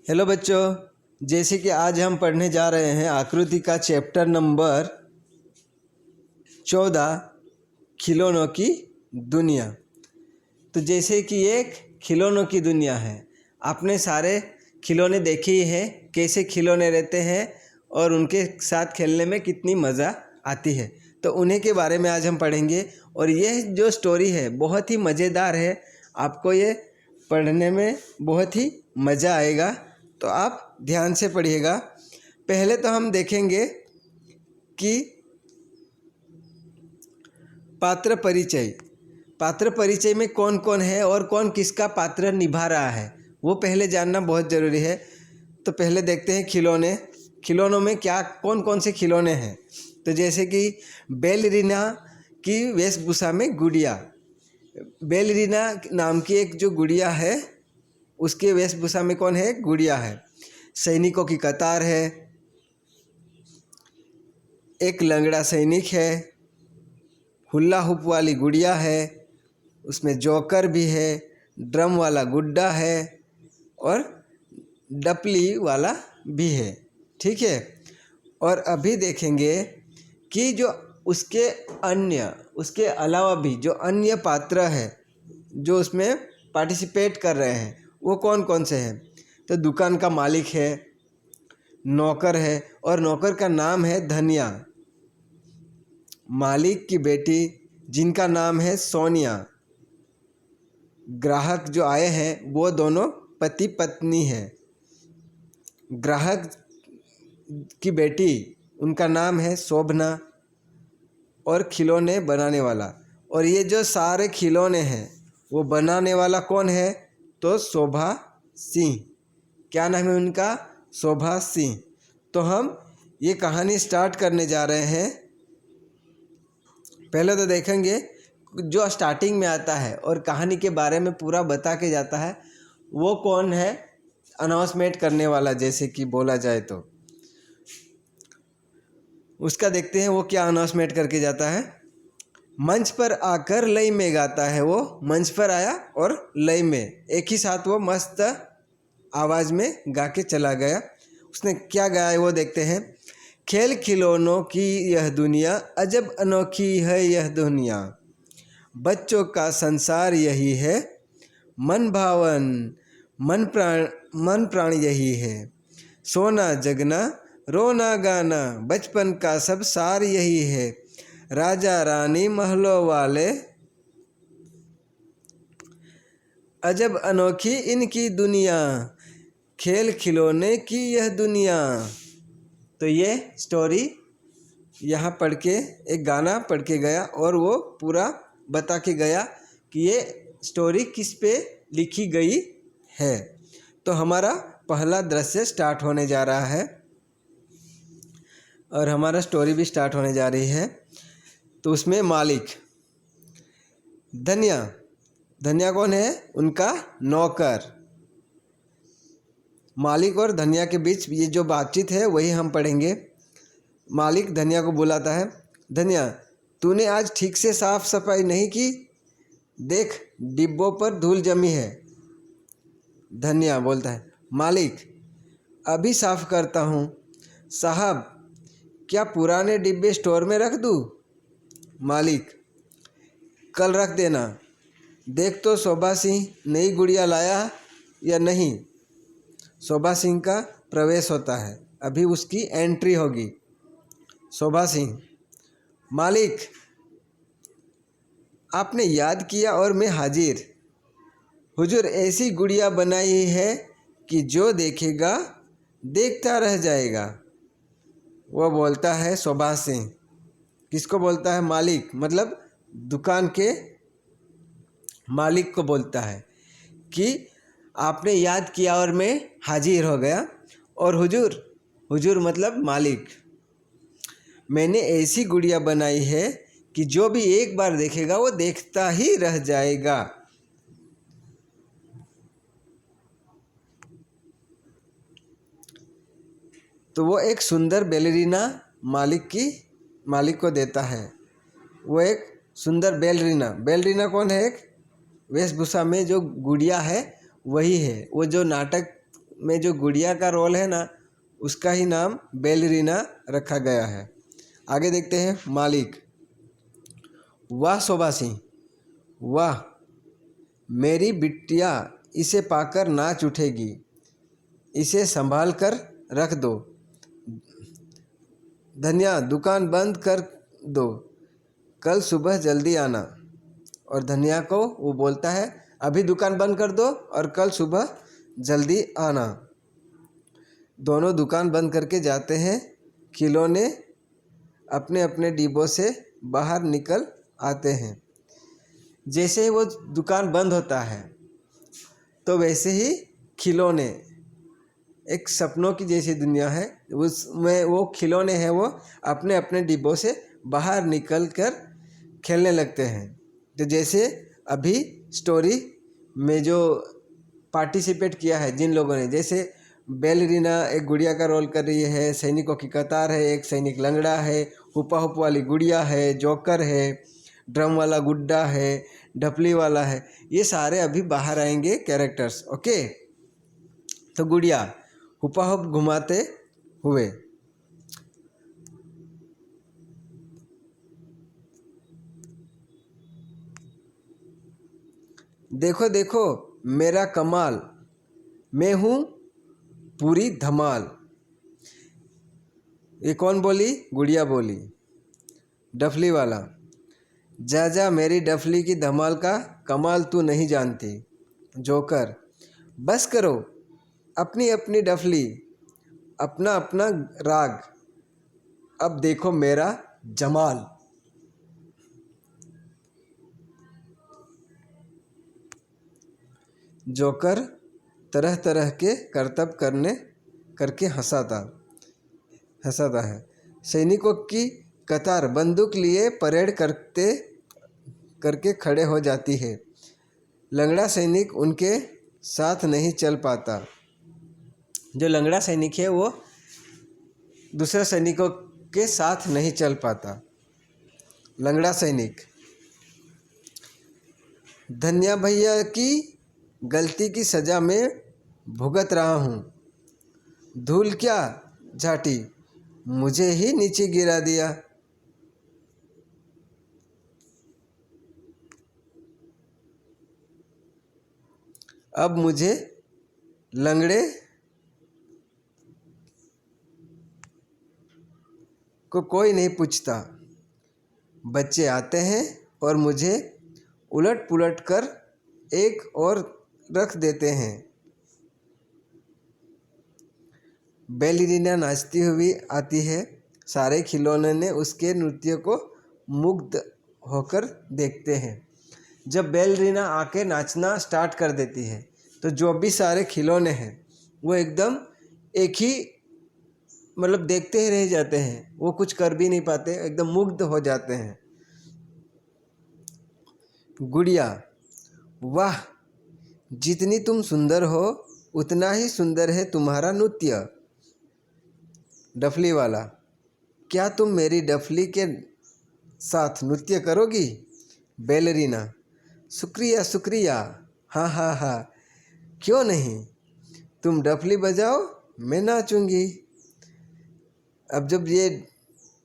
Hello बच्चों, जैसे कि आज हम पढ़ने जा रहे हैं आकृति का चैप्टर नंबर 14 खिलौनों की दुनिया। तो जैसे कि एक खिलौनों की दुनिया है, आपने सारे खिलौने देखे ही हैं, कैसे खिलौने रहते हैं और उनके साथ खेलने में कितनी मज़ा आती है। तो उन्हीं के बारे में आज हम पढ़ेंगे और यह जो स्टोरी है बहुत ही मज़ेदार है। आपको ये पढ़ने में बहुत ही मज़ा आएगा, तो आप ध्यान से पढ़िएगा। पहले तो हम देखेंगे कि पात्र परिचय में कौन कौन है और कौन किसका पात्र निभा रहा है, वो पहले जानना बहुत ज़रूरी है। तो पहले देखते हैं खिलौनों में क्या कौन कौन से खिलौने हैं। तो जैसे कि बैलरीना की वेशभूषा में गुड़िया, बैलरीना नाम की एक जो गुड़िया है उसके वेशभूषा में कौन है? गुड़िया है। सैनिकों की कतार है, एक लंगड़ा सैनिक है, हुल्ला हुप वाली गुड़िया है, उसमें जोकर भी है, ड्रम वाला गुड्डा है और डपली वाला भी है। ठीक है। और अभी देखेंगे कि जो उसके अलावा भी जो अन्य पात्र है जो उसमें पार्टिसिपेट कर रहे हैं वो कौन कौन से हैं। तो दुकान का मालिक है, नौकर है और नौकर का नाम है धनिया, मालिक की बेटी जिनका नाम है सोनिया, ग्राहक जो आए हैं वो दोनों पति पत्नी है, ग्राहक की बेटी उनका नाम है शोभना और खिलौने बनाने वाला। और ये जो सारे खिलौने हैं वो बनाने वाला कौन है? तो शोभा सिंह। क्या नाम है उनका? शोभा सिंह। तो हम ये कहानी स्टार्ट करने जा रहे हैं। पहले तो देखेंगे जो स्टार्टिंग में आता है और कहानी के बारे में पूरा बता के जाता है वो कौन है? अनाउंसमेंट करने वाला, जैसे कि बोला जाए तो उसका देखते हैं वो क्या अनाउंसमेंट करके जाता है। मंच पर आकर लय में गाता है। वो मंच पर आया और लय में एक ही साथ वो मस्त आवाज़ में गा के चला गया। उसने क्या गाया वो देखते हैं। खेल खिलौनों की यह दुनिया अजब अनोखी है यह दुनिया, बच्चों का संसार यही है, मन भावन मन प्राण यही है, सोना जगना रोना गाना बचपन का सब सार यही है, राजा रानी महलों वाले अजब अनोखी इनकी दुनिया, खेल खिलौने की यह दुनिया। तो ये स्टोरी यहाँ पढ़ के एक गाना पढ़ के गया और वो पूरा बता के गया कि ये स्टोरी किस पे लिखी गई है। तो हमारा पहला दृश्य स्टार्ट होने जा रहा है और हमारा स्टोरी भी स्टार्ट होने जा रही है। तो उसमें मालिक धनिया कौन है? उनका नौकर। मालिक और धनिया के बीच ये जो बातचीत है वही हम पढ़ेंगे। मालिक धनिया को बुलाता है, धनिया तूने आज ठीक से साफ सफाई नहीं की, देख डिब्बों पर धूल जमी है। धनिया बोलता है, मालिक अभी साफ करता हूँ। साहब क्या पुराने डिब्बे स्टोर में रख दूँ? मालिक कल रख देना, देख तो शोभा सिंह नई गुड़िया लाया या नहीं। शोभा सिंह का प्रवेश होता है, अभी उसकी एंट्री होगी। शोभा सिंह, मालिक आपने याद किया और मैं हाजिर। हुजूर ऐसी गुड़िया बनाई है कि जो देखेगा देखता रह जाएगा। वो बोलता है शोभा सिंह, किसको बोलता है? मालिक, मतलब दुकान के मालिक को बोलता है कि आपने याद किया और मैं हाजिर हो गया। और हुजूर मतलब मालिक, मैंने ऐसी गुड़िया बनाई है कि जो भी एक बार देखेगा वो देखता ही रह जाएगा। तो वो एक सुंदर बैलरीना मालिक को देता है। वो एक सुंदर बैलरीना कौन है? एक वेशभूषा में जो गुड़िया है वही है। वो जो नाटक में जो गुड़िया का रोल है ना, उसका ही नाम बैलरीना रखा गया है। आगे देखते हैं मालिक। वाह शोभा सिंह, वाह मेरी बिटिया इसे पाकर नाच उठेगी, इसे संभाल कर रख दो। धनिया दुकान बंद कर दो, कल सुबह जल्दी आना। और धनिया को वो बोलता है अभी दुकान बंद कर दो और कल सुबह जल्दी आना। दोनों दुकान बंद करके जाते हैं। खिलौने अपने अपने डिब्बों से बाहर निकल आते हैं। जैसे ही वो दुकान बंद होता है तो वैसे ही खिलौने, एक सपनों की जैसी दुनिया है, उसमें वो खिलौने हैं वो अपने अपने डिब्बों से बाहर निकल कर खेलने लगते हैं। तो जैसे अभी स्टोरी में जो पार्टिसिपेट किया है जिन लोगों ने, जैसे बैलरीना एक गुड़िया का रोल कर रही है, सैनिकों की कतार है, एक सैनिक लंगड़ा है, हुपा हुप वाली गुड़िया है, जोकर है, ड्रम वाला गुड्डा है, ढपली वाला है, ये सारे अभी बाहर आएंगे कैरेक्टर्स। ओके, तो गुड़िया हुपा हुप घुमाते हुए, देखो देखो मेरा कमाल, मैं हूँ पूरी धमाल। ये कौन बोली? गुड़िया बोली। डफली वाला, जा जा मेरी डफली की धमाल का कमाल तू नहीं जानती। जोकर, बस करो अपनी अपनी डफली, अपना अपना राग, अब देखो मेरा जमाल। जोकर तरह तरह के करतब करके हंसाता है। सैनिकों की कतार बंदूक लिए परेड करके खड़े हो जाती है। लंगड़ा सैनिक उनके साथ नहीं चल पाता। जो लंगड़ा सैनिक है वो दूसरे सैनिकों के साथ नहीं चल पाता। लंगड़ा सैनिक, धन्या भैया की गलती की सज़ा में भुगत रहा हूँ। धूल क्या झाटी, मुझे ही नीचे गिरा दिया। अब मुझे लंगड़े को कोई नहीं पूछता। बच्चे आते हैं और मुझे उलट पुलट कर एक और रख देते हैं। बैलरीना नाचती हुई आती है। सारे खिलौने ने उसके नृत्य को मुग्ध होकर देखते हैं। जब बैलरीना आके नाचना स्टार्ट कर देती है तो जो भी सारे खिलौने हैं वो एकदम एक ही मतलब देखते ही रह जाते हैं, वो कुछ कर भी नहीं पाते, एकदम मुग्ध हो जाते हैं। गुड़िया, वाह जितनी तुम सुंदर हो उतना ही सुंदर है तुम्हारा नृत्य। डफली वाला, क्या तुम मेरी डफली के साथ नृत्य करोगी? बैलरीना, शुक्रिया शुक्रिया, हाँ हाँ हाँ, क्यों नहीं, तुम डफली बजाओ मैं नाचूंगी। अब जब ये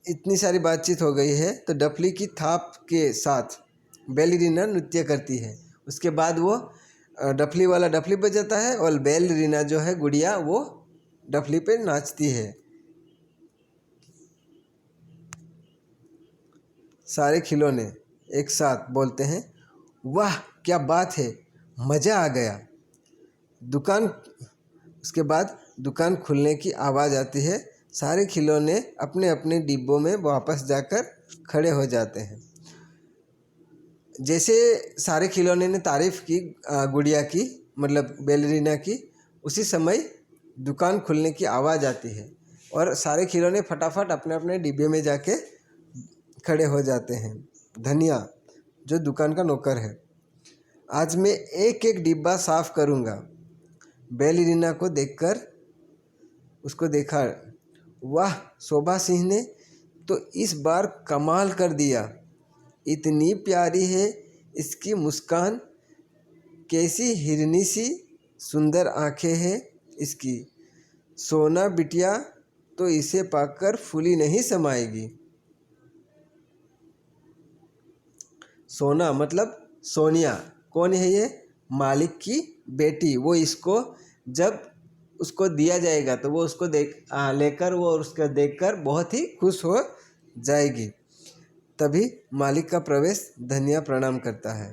इतनी सारी बातचीत हो गई है तो डफली की थाप के साथ बैलरीना नृत्य करती है। उसके बाद वो डफली वाला डफली बजाता है और बैलरीना जो है गुड़िया वो डफली पे नाचती है। सारे खिलौने एक साथ बोलते हैं, वाह क्या बात है, मज़ा आ गया। उसके बाद दुकान खुलने की आवाज़ आती है। सारे खिलौने अपने अपने डिब्बों में वापस जाकर खड़े हो जाते हैं। जैसे सारे खिलौने ने तारीफ़ की गुड़िया की, मतलब बैलरीना की, उसी समय दुकान खुलने की आवाज़ आती है और सारे खिलौने फटाफट अपने अपने डिब्बे में जाके खड़े हो जाते हैं। धनिया जो दुकान का नौकर है, आज मैं एक एक डिब्बा साफ करूँगा। बैलरीना को देखकर उसको देखा, वाह शोभा सिंह ने तो इस बार कमाल कर दिया, इतनी प्यारी है इसकी मुस्कान, कैसी हिरनी सी सुंदर आंखें हैं, इसकी। सोना बिटिया तो इसे पाकर फूली नहीं समाएगी। सोना मतलब सोनिया। कौन है ये? मालिक की बेटी। वो इसको जब उसको दिया जाएगा तो वो उसको लेकर वो उसको देखकर बहुत ही खुश हो जाएगी। तभी मालिक का प्रवेश धनिया प्रणाम करता है।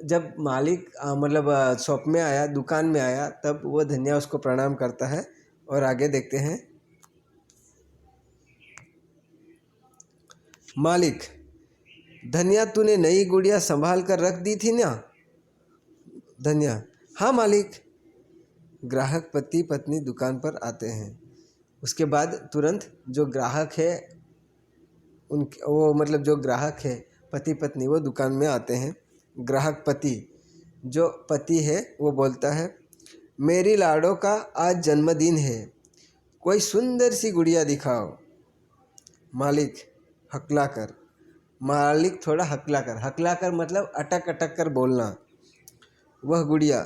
जब मालिक मतलब शॉप में आया, दुकान में आया, तब वो धनिया उसको प्रणाम करता है। और आगे देखते हैं। मालिक, धनिया तूने नई गुड़िया संभाल कर रख दी थी ना? धनिया, हाँ मालिक। ग्राहक पति पत्नी दुकान पर आते हैं। उसके बाद तुरंत जो ग्राहक है वो मतलब जो ग्राहक है पति पत्नी वो दुकान में आते हैं। ग्राहक पति, जो पति है वो बोलता है, मेरी लाडो का आज जन्मदिन है, कोई सुंदर सी गुड़िया दिखाओ। मालिक हकला कर। मालिक थोड़ा हकला कर मतलब अटक अटक कर बोलना। वह गुड़िया,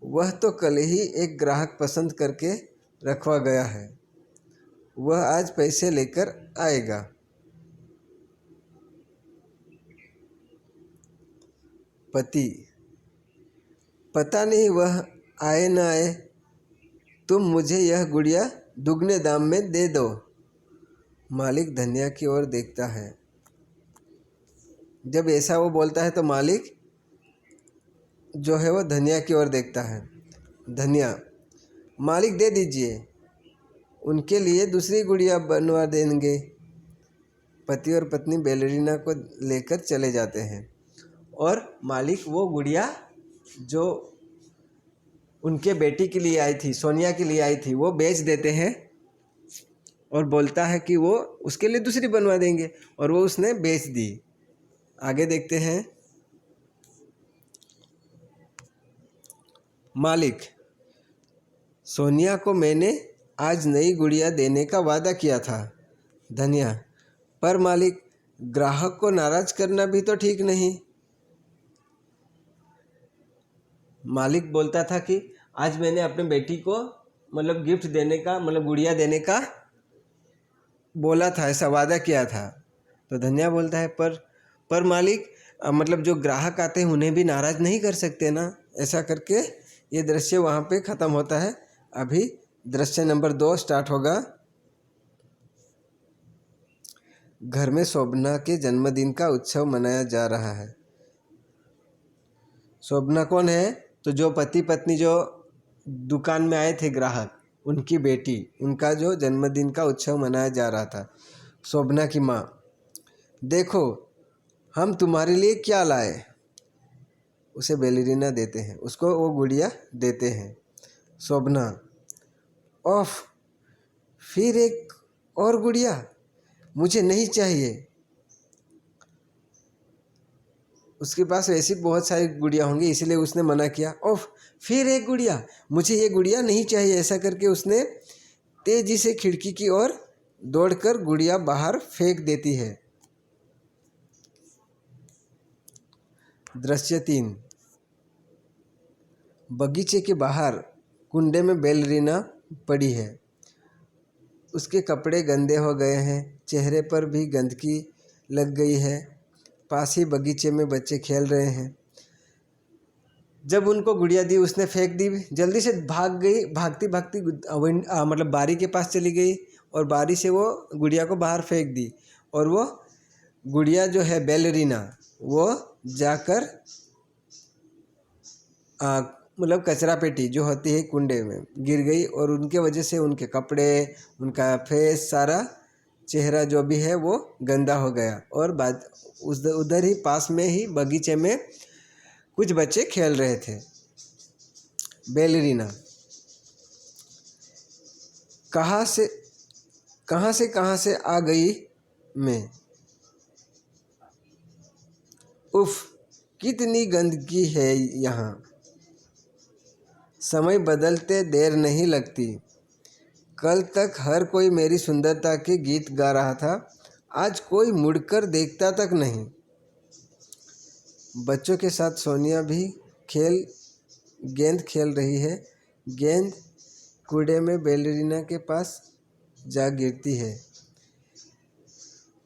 वह तो कल ही एक ग्राहक पसंद करके रखवा गया है, वह आज पैसे लेकर आएगा। पति, पता नहीं वह आए न आए, तुम मुझे यह गुड़िया दुगने दाम में दे दो। मालिक धनिया की ओर देखता है। जब ऐसा वो बोलता है तो मालिक जो है वो धनिया की ओर देखता है। धनिया, मालिक दे दीजिए, उनके लिए दूसरी गुड़िया बनवा देंगे। पति और पत्नी बैलेरिना को लेकर चले जाते हैं और मालिक वो गुड़िया जो उनके बेटी के लिए आई थी, सोनिया के लिए आई थी, वो बेच देते हैं और बोलता है कि वो उसके लिए दूसरी बनवा देंगे, और वो उसने बेच दी। आगे देखते हैं। मालिक, सोनिया को मैंने आज नई गुड़िया देने का वादा किया था। धनिया, पर मालिक ग्राहक को नाराज करना भी तो ठीक नहीं। मालिक बोलता था कि आज मैंने अपने बेटी को मतलब गिफ्ट देने का मतलब गुड़िया देने का बोला था, ऐसा वादा किया था। तो धनिया बोलता है पर मालिक मतलब जो ग्राहक आते हैं उन्हें भी नाराज़ नहीं कर सकते ना। ऐसा करके ये दृश्य वहाँ पे ख़त्म होता है। अभी दृश्य नंबर 2 स्टार्ट होगा। घर में शोभना के जन्मदिन का उत्सव मनाया जा रहा है। शोभना कौन है? तो जो पति पत्नी जो दुकान में आए थे ग्राहक, उनकी बेटी, उनका जो जन्मदिन का उत्सव मनाया जा रहा था। शोभना की माँ, देखो हम तुम्हारे लिए क्या लाए। उसे बैलेरिना देते हैं, उसको वो गुड़िया देते हैं। शोभना, ओफ, फिर एक और गुड़िया, मुझे नहीं चाहिए। उसके पास ऐसी बहुत सारी गुड़िया होंगी इसलिए उसने मना किया। ओफ, फिर एक गुड़िया, मुझे ये गुड़िया नहीं चाहिए। ऐसा करके उसने तेजी से खिड़की की ओर दौड़कर गुड़िया बाहर फेंक देती है। दृश्य 3। बगीचे के बाहर कुंडे में बैलेरिना पड़ी है। उसके कपड़े गंदे हो गए हैं, चेहरे पर भी गंदगी लग गई है। पास ही बगीचे में बच्चे खेल रहे हैं। जब उनको गुड़िया दी उसने फेंक दी, जल्दी से भाग गई, भागती भागती मतलब बारी के पास चली गई और बारी से वो गुड़िया को बाहर फेंक दी। और वो गुड़िया जो है बैलेरिना, वो जाकर मतलब कचरा पेटी जो होती है कुंडे में गिर गई और उनके वजह से उनके कपड़े, उनका फेस, सारा चेहरा जो भी है वो गंदा हो गया। और बाद उधर ही पास में ही बगीचे में कुछ बच्चे खेल रहे थे। बैलेरिना, कहाँ से आ गई मैं। उफ, कितनी गंदगी है यहाँ। समय बदलते देर नहीं लगती। कल तक हर कोई मेरी सुंदरता के गीत गा रहा था, आज कोई मुड़कर देखता तक नहीं। बच्चों के साथ सोनिया भी गेंद खेल रही है। गेंद कूड़े में बैलेरिना के पास जा गिरती है।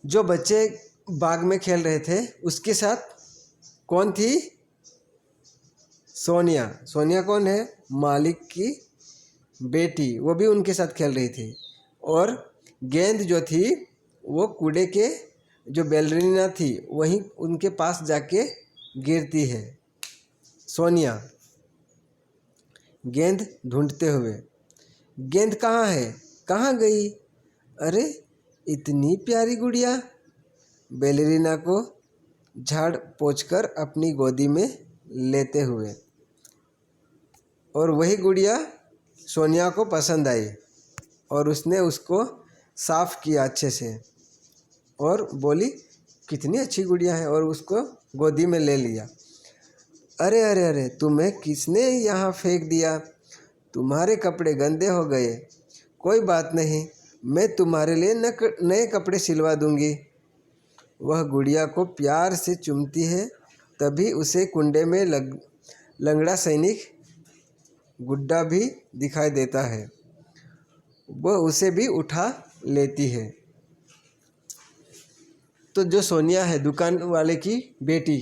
जो बच्चे बाग में खेल रहे थे उसके साथ कौन थी? सोनिया। सोनिया कौन है? मालिक की बेटी, वो भी उनके साथ खेल रही थी। और गेंद जो थी वो कूड़े के जो बैलेरिना थी वहीं उनके पास जाके गिरती है। सोनिया गेंद ढूंढते हुए, गेंद कहाँ है, कहाँ गई? अरे इतनी प्यारी गुड़िया। बैलेरिना को झाड़ पोंछकर अपनी गोदी में लेते हुए। और वही गुड़िया सोनिया को पसंद आई और उसने उसको साफ़ किया अच्छे से और बोली कितनी अच्छी गुड़िया है, और उसको गोदी में ले लिया। अरे अरे अरे, तुम्हें किसने यहाँ फेंक दिया? तुम्हारे कपड़े गंदे हो गए। कोई बात नहीं, मैं तुम्हारे लिए नए कपड़े सिलवा दूंगी। वह गुड़िया को प्यार से चूमती है। तभी उसे कुंडे में लंगड़ा सैनिक गुड्डा भी दिखाई देता है। वह उसे भी उठा लेती है। तो जो सोनिया है, दुकान वाले की बेटी,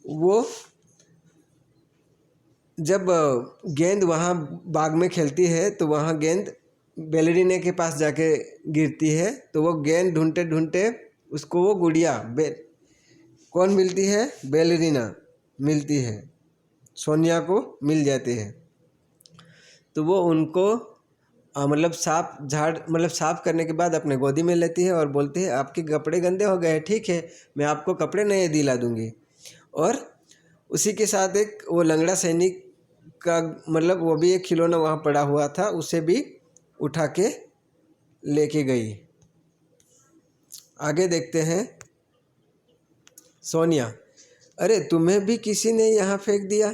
वो जब गेंद वहाँ बाग में खेलती है तो वहाँ गेंद बैलेरिना के पास जाके गिरती है। तो वो गेंद ढूंढते ढूंढते उसको वो गुड़िया कौन मिलती है? बैलेरिना मिलती है, सोनिया को मिल जाती है। तो वो उनको मतलब साफ करने के बाद अपने गोदी में लेती है और बोलती है आपके कपड़े गंदे हो गए, ठीक है, मैं आपको कपड़े नए दिला दूंगी। और उसी के साथ एक वो लंगड़ा सैनिक का वो भी एक खिलौना वहाँ पड़ा हुआ था, उसे भी उठा के लेके गई। आगे देखते हैं। सोनिया, अरे तुम्हें भी किसी ने यहाँ फेंक दिया।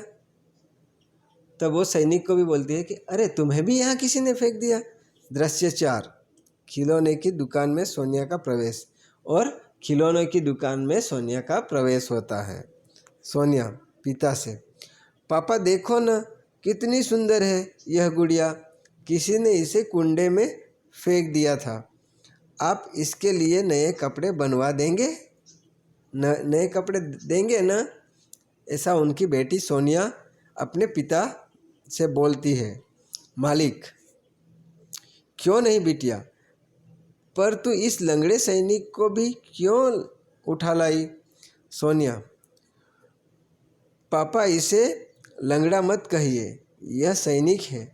तब वो सैनिक को भी बोलती है कि अरे तुम्हें भी यहाँ किसी ने फेंक दिया। दृश्य 4, खिलौने की दुकान में सोनिया का प्रवेश। और खिलौनों की दुकान में सोनिया का प्रवेश होता है। सोनिया पिता से, पापा देखो ना कितनी सुंदर है यह गुड़िया, किसी ने इसे कुंडे में फेंक दिया था। आप इसके लिए नए कपड़े बनवा देंगे? नए कपड़े देंगे ना? ऐसा उनकी बेटी सोनिया अपने पिता से बोलती है। मालिक, क्यों नहीं बिटिया, पर तू इस लंगड़े सैनिक को भी क्यों उठा लाई? सोनिया, पापा इसे लंगड़ा मत कहिए, यह सैनिक है।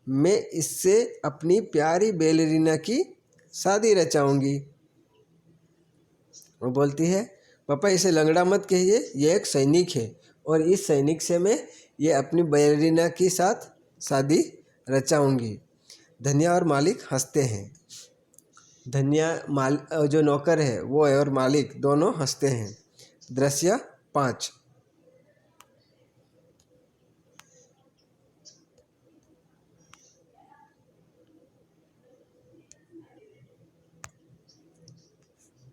मैं इससे अपनी प्यारी बैलेरिना की शादी रचाऊंगी। वो बोलती है पापा इसे लंगड़ा मत कहिए, यह एक सैनिक है और इस सैनिक से मैं ये अपनी बैलेरिना के साथ शादी रचाऊंगी। धनिया और मालिक हंसते हैं। जो नौकर है वो है और मालिक दोनों हंसते हैं। दृश्य 5,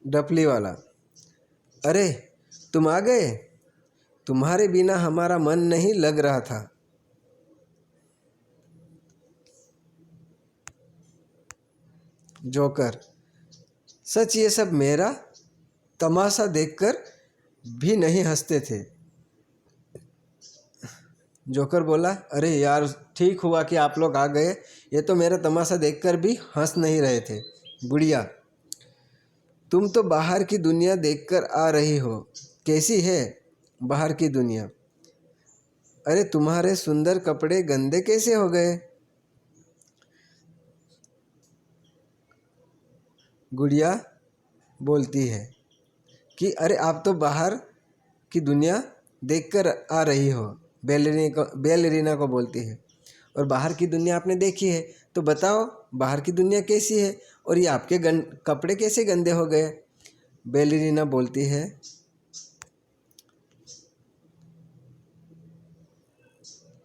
डपली वाला। अरे तुम आ गए, तुम्हारे बिना हमारा मन नहीं लग रहा था। जोकर, सच ये सब मेरा तमाशा देखकर भी नहीं हंसते थे। जोकर बोला, अरे यार ठीक हुआ कि आप लोग आ गए, ये तो मेरा तमाशा देखकर भी हंस नहीं रहे थे। बुढ़िया, तुम तो बाहर की दुनिया देखकर आ रही हो, कैसी है बाहर की दुनिया? अरे तुम्हारे सुंदर कपड़े गंदे कैसे हो गए? गुड़िया बोलती है कि अरे आप तो बाहर की दुनिया देखकर आ रही हो। बैलेरिना को बोलती है, और बाहर की दुनिया आपने देखी है तो बताओ बाहर की दुनिया कैसी है और ये आपके कपड़े कैसे गंदे हो गए? बैलेरिना बोलती है,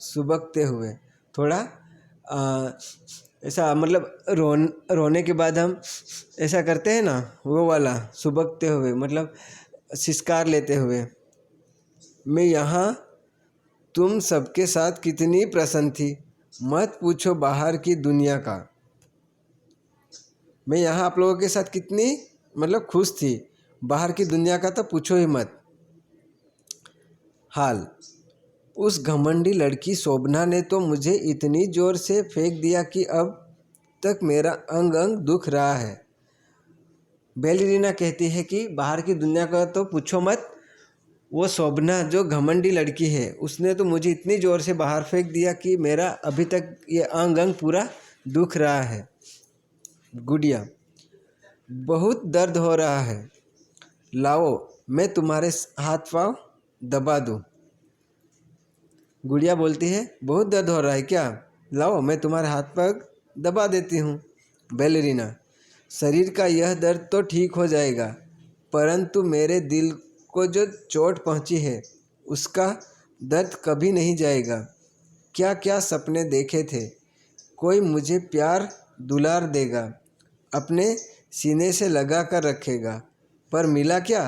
सुबकते हुए, थोड़ा ऐसा रोने के बाद हम ऐसा करते हैं ना, वो वाला सुबकते हुए सिसकार लेते हुए। मैं यहाँ तुम सबके साथ कितनी प्रसन्न थी, मत पूछो बाहर की दुनिया का। मैं यहाँ आप लोगों के साथ कितनी मतलब खुश थी, बाहर की दुनिया का तो पूछो ही मत। हाल, उस घमंडी लड़की शोभना ने तो मुझे इतनी ज़ोर से फेंक दिया कि अब तक मेरा अंग अंग दुख रहा है। बैलेरिना कहती है कि बाहर की दुनिया का तो पूछो मत, वो शोभना जो घमंडी लड़की है उसने तो मुझे इतनी ज़ोर से बाहर फेंक दिया कि मेरा अभी तक ये अंग अंग पूरा दुख रहा है। गुड़िया, बहुत दर्द हो रहा है, लाओ मैं तुम्हारे हाथ पाँव दबा दूँ। गुड़िया बोलती है, बहुत दर्द हो रहा है क्या, लाओ मैं तुम्हारे हाथ पाँव दबा देती हूँ। बैलेरिना, शरीर का यह दर्द तो ठीक हो जाएगा, परंतु मेरे दिल को जो चोट पहुँची है उसका दर्द कभी नहीं जाएगा। क्या क्या सपने देखे थे, कोई मुझे प्यार दुलार देगा, अपने सीने से लगा कर रखेगा, पर मिला क्या।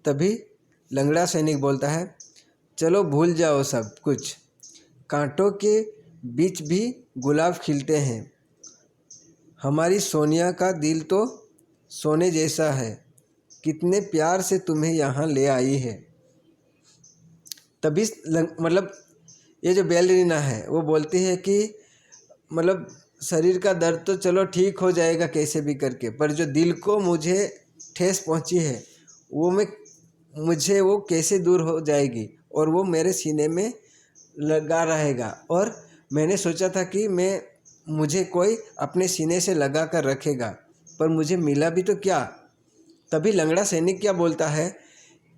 तभी लंगड़ा सैनिक बोलता है, चलो भूल जाओ सब कुछ, कांटों के बीच भी गुलाब खिलते हैं। हमारी सोनिया का दिल तो सोने जैसा है, कितने प्यार से तुम्हें यहाँ ले आई है। तभी मतलब ये जो बैलेरिना है वो बोलती है कि मतलब शरीर का दर्द तो चलो ठीक हो जाएगा कैसे भी करके, पर जो दिल को मुझे ठेस पहुंची है वो मुझे वो कैसे दूर हो जाएगी, और वो मेरे सीने में लगा रहेगा। और मैंने सोचा था कि मुझे कोई अपने सीने से लगा कर रखेगा, पर मुझे मिला भी तो क्या। तभी लंगड़ा सैनिक क्या बोलता है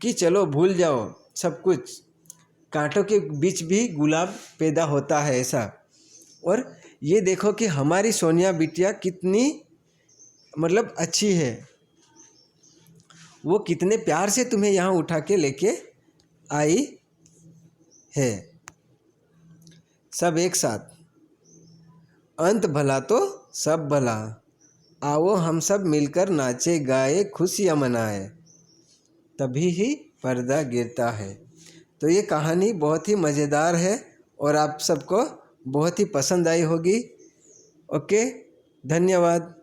कि चलो भूल जाओ सब कुछ, कांटों के बीच भी गुलाब पैदा होता है ऐसा। और ये देखो कि हमारी सोनिया बिटिया कितनी मतलब अच्छी है, वो कितने प्यार से तुम्हें यहाँ उठा के लेके आई है। सब एक साथ, अंत भला तो सब भला, आओ हम सब मिलकर नाचे गाए खुशियाँ मनाए, तभी ही पर्दा गिरता है। तो ये कहानी बहुत ही मज़ेदार है और आप सबको बहुत ही पसंद आई होगी। ओके, धन्यवाद।